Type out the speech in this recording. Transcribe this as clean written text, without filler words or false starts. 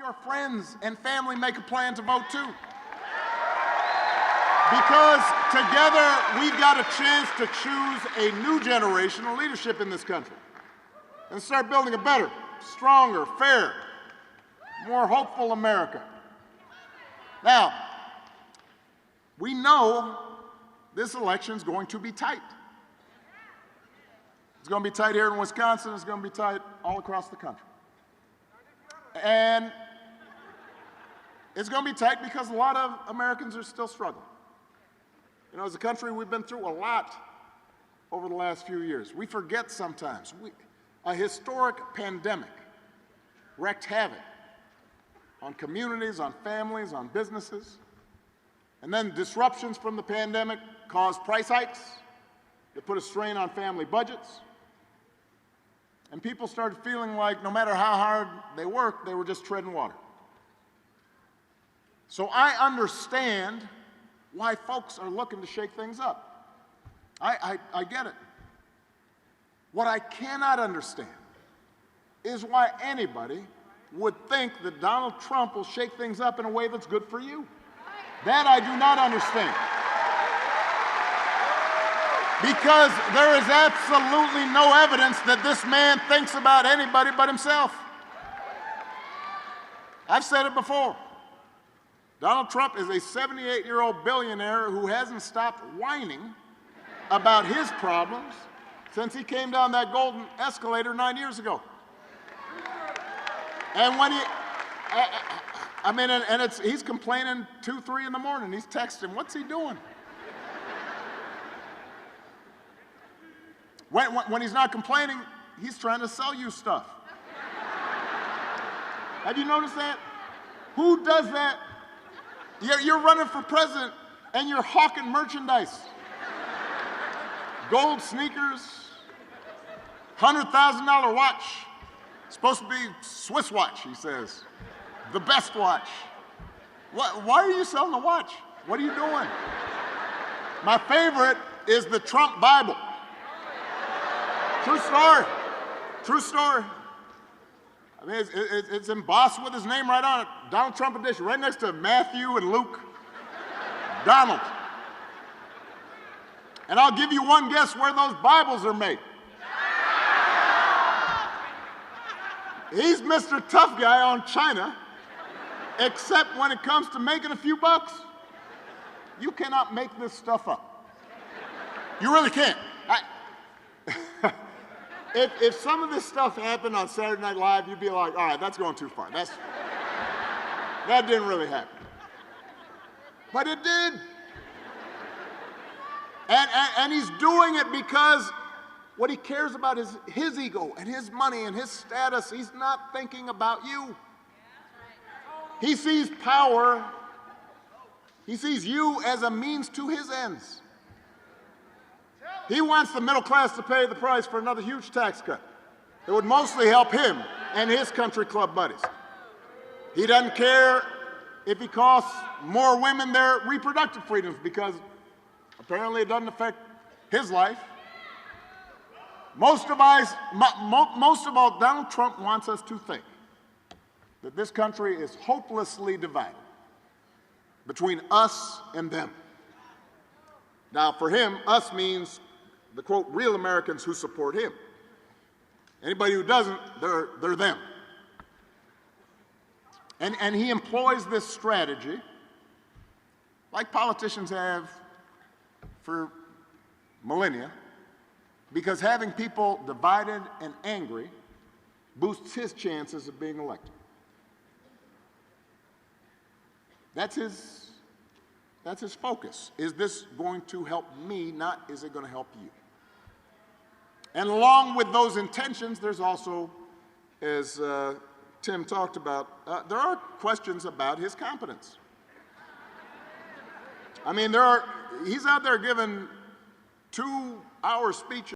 our friends and family make a plan to vote too. Because together we've got a chance to choose a new generation of leadership in this country and start building a better, stronger, fairer, more hopeful America. Now, we know this election is going to be tight. It's going to be tight here in Wisconsin. It's going to be tight all across the country. And it's going to be tight because a lot of Americans are still struggling. You know, as a country, we've been through a lot over the last few years. We forget sometimes. A historic pandemic wreaked havoc on communities, on families, on businesses. And then disruptions from the pandemic caused price hikes that put a strain on family budgets. And people started feeling like no matter how hard they worked, they were just treading water. So I understand why folks are looking to shake things up. I get it. What I cannot understand is why anybody would think that Donald Trump will shake things up in a way that's good for you. That I do not understand. Because there is absolutely no evidence that this man thinks about anybody but himself. I've said it before. Donald Trump is a 78-year-old billionaire who hasn't stopped whining about his problems since he came down that golden escalator 9 years ago. And when he's complaining 2, 3 in the morning. He's texting, what's he doing? When he's not complaining, he's trying to sell you stuff. Have you noticed that? Who does that? You're running for president and you're hawking merchandise. Gold sneakers, $100,000 watch. Supposed to be Swiss watch, he says. The best watch. Why are you selling the watch? What are you doing? My favorite is the Trump Bible. True story. True story. I mean, it's embossed with his name right on it. Donald Trump edition, right next to Matthew and Luke. Donald. And I'll give you one guess where those Bibles are made. He's Mr. Tough Guy on China, except when it comes to making a few bucks. You cannot make this stuff up. You really can't. If some of this stuff happened on Saturday Night Live, you'd be like, all right, that's going too far. That didn't really happen. But it did. And he's doing it because what he cares about is his ego and his money and his status. He's not thinking about you. He sees power. He sees you as a means to his ends. He wants the middle class to pay the price for another huge tax cut. It would mostly help him and his country club buddies. He doesn't care if he costs more women their reproductive freedoms because apparently it doesn't affect his life. Most of all, Donald Trump wants us to think that this country is hopelessly divided between us and them. Now, for him, us means the, quote, real Americans who support him. Anybody who doesn't, they're them. And he employs this strategy like politicians have for millennia, because having people divided and angry boosts his chances of being elected. That's his focus. Is this going to help me, not is it going to help you? And along with those intentions, there's also, as Tim talked about, there are questions about his competence. I mean, he's out there giving 2-hour speeches